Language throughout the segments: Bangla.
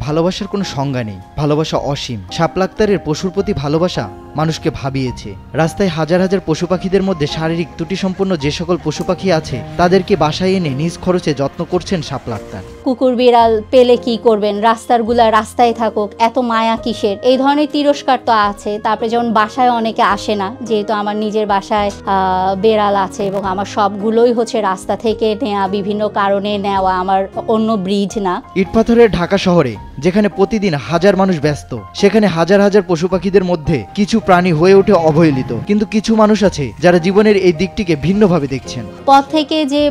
ভালোবাসার কোনো সংজ্ঞা নেই, ভালোবাসা অসীম। শাপলা আক্তারের পশুর প্রতি ভালোবাসা মানুষকে ভাবিয়েছে। রাস্তায় হাজার হাজার পশু পাখিদের মধ্যে শারীরিক ত্রুটিসম্পন্ন যে সকল পশু পাখি আছে তাদেরকে বাসায় এনে নিজ খরচে যত্ন করছেন শাপলা আক্তার। কুকুর বিড়াল পেলে কি করবেন, রাস্তারগুলা রাস্তায় থাকুক, এত মায়া কিসের, এই ধরনের তিরস্কার তো আছে। তারপরে যেমন বাসায় অনেকে আসে না, যেহেতু আমার নিজের বাসায় বেড়াল আছে এবং আমার সবগুলোই হচ্ছে রাস্তা থেকে নেওয়া, বিভিন্ন কারণে নেওয়া, আমার অন্য ব্রিড না। ইটপাথরের ঢাকা শহরে যেখানে প্রতিদিন হাজার মানুষ ব্যস্ত, সেখানে হাজার হাজার পশু পাখিদের মধ্যে কিছু প্রাণী হয়ে ওঠে অবহেলিত, কিন্তু কিছু মানুষ আছে যারা জীবনের এই দিকটিকে ভিন্নভাবে দেখছেন। পথ থেকে যে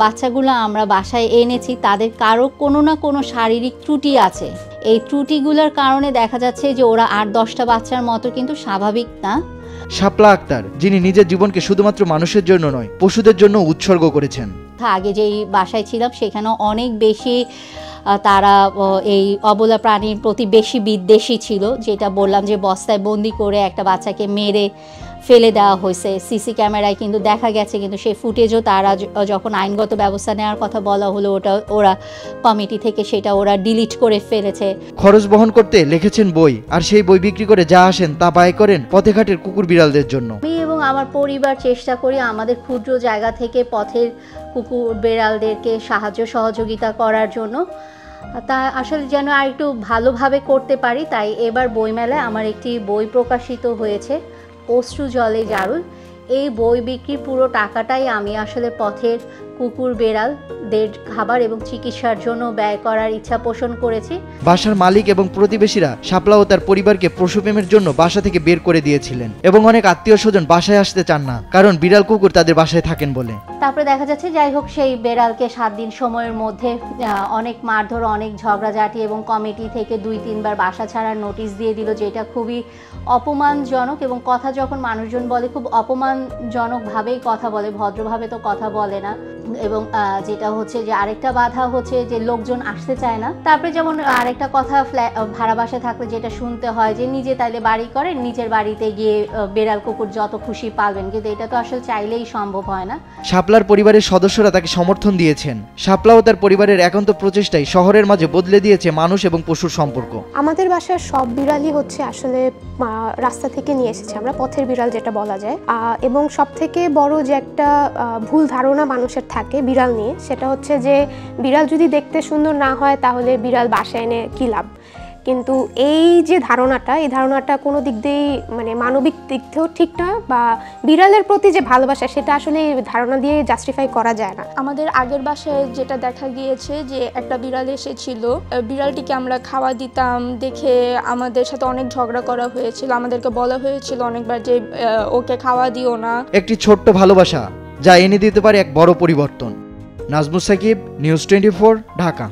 বাচ্চাগুলো আমরা বাসায় এনেছি তাদের কারো কোনো না কোনো শারীরিক ত্রুটি আছে। এই ত্রুটিগুলোর কারণে দেখা যাচ্ছে যে ওরা 8-10টা বাচ্চার মতো কিন্তু স্বাভাবিক না। শাপলা আক্তার, যিনি নিজের জীবনকে শুধুমাত্র মানুষের জন্য নয় পশুদের জন্য উৎসর্গ করেছেন। আগে যেই বাসায় ছিলাম সেখানেও অনেক বেশি তারা এই অবলা প্রাণীর প্রতি বেশি বিদ্বেষী ছিল। যেটা বললাম যে বস্তায় বন্দি করে একটা বাচ্চাকে মেরে ফেলে দেওয়া হয়েছে, সিসি ক্যামেরায় কিন্তু দেখা গেছে। কিন্তু সেই ফুটেজও তারা যখন আইনগত ব্যবস্থা নেওয়ার কথা বলা হলো, ওরা কমিটি থেকে সেটা ওরা ডিলিট করে ফেলেছে। খরচ বহন করতে লিখেছেন বই, আর সেই বই বিক্রি করে যা আসেন তা ব্যয় করেন পথে ঘাটের কুকুর বিড়ালদের জন্য। আমি এবং আমার পরিবার চেষ্টা করি আমাদের ক্ষুদ্র জায়গা থেকে পথের কুকুর বিড়ালদেরকে সাহায্য সহযোগিতা করার জন্য। তা আসলে যেন আর একটু ভালোভাবে করতে পারি, তাই এবার বইমেলায় আমার একটি বই প্রকাশিত হয়েছে, অশ্রু জলে জারুল। এই বই বিক্রির পুরো টাকাটাই আমি আসলে পথের কুকুর বেড়ালদের খাবার এবং চিকিৎসার জন্য ব্যয় করার ইচ্ছা পোষণ করেছি। বাসার মালিক এবং প্রতিবেশীরা শাপলা ও তার পরিবারকে পশুপ্রেমের জন্য বাসা থেকে বের করে দিয়েছিলেন, এবং অনেক আত্মীয় স্বজন বাসায় আসতে চান না, কারণ বিড়াল কুকুর তাদের বাসায় থাকেন বলে। তারপরে দেখা যাচ্ছে যাই হোক সেই বেড়ালকে 7 দিন সময়ের মধ্যে অনেক মারধর, অনেক ঝগড়াঝাটি এবং কমিটি থেকে 2-3 বার বাসা ছাড়ার নোটিশ দিয়ে দিল, যেটা খুবই অপমানজনক। এবং কথা যখন মানুষজন বলে খুব অপমানজনকভাবেই কথা বলে, ভদ্রভাবে তো কথা বলে না। এবং যেটা হচ্ছে যে আরেকটা বাধা হচ্ছে যে লোকজন আসতে চায় না। তারপরে যেমন আরেকটা কথা, ভাড়া বাসায় থাকলে যেটা শুনতে হয় যে নিজে তাইলে বাড়ি করেন, নিজের বাড়িতে গিয়ে বেড়াল কুকুর যত খুশি পালবেন, কিন্তু এটা তো আসলে চাইলেই সম্ভব হয় না। শাপলার পরিবারের সদস্যরা তাকে সমর্থন দিয়েছেন। শাপলা ও তার পরিবারের একান্ত প্রচেষ্টায় শহরের মাঝে বদলে দিয়েছে মানুষ এবং পশুর সম্পর্ক। আমাদের বাসার সব বিড়ালই হচ্ছে আসলে রাস্তা থেকে নিয়ে এসেছে, আমরা পথের বিড়াল যেটা বলা যায়। এবং সব থেকে বড় যে একটা ভুল ধারণা মানুষের থাকে বিড়াল নিয়ে, সেটা হচ্ছে যে বিড়াল যদি দেখতে সুন্দর না হয় তাহলে বিড়াল বাসায় এনে কী লাভ। কিন্তু এই যে ধারণাটা, এই ধারণাটা কোনো দিক দিয়েই মানে মানবিক দিক থেকেও ঠিক না, বা বিড়ালের প্রতি যে ভালোবাসা সেটা আসলে এই ধারণা দিয়ে জাস্টিফাই করা যায় না। আমাদের আগের বাসায় যেটা দেখা গিয়েছে যে একটা বিড়াল এসেছিল, বিড়ালটিকে আমরা খাওয়া দিতাম দেখে আমাদের সাথে অনেক ঝগড়া করা হয়েছিল, আমাদেরকে বলা হয়েছিল অনেকবার যে ওকে খাওয়া দিও না। একটি ছোট্ট ভালোবাসা যা এনে দিতে পারে এক বড় পরিবর্তন। নাজমুস সাকিব, নিউজ 24, ঢাকা।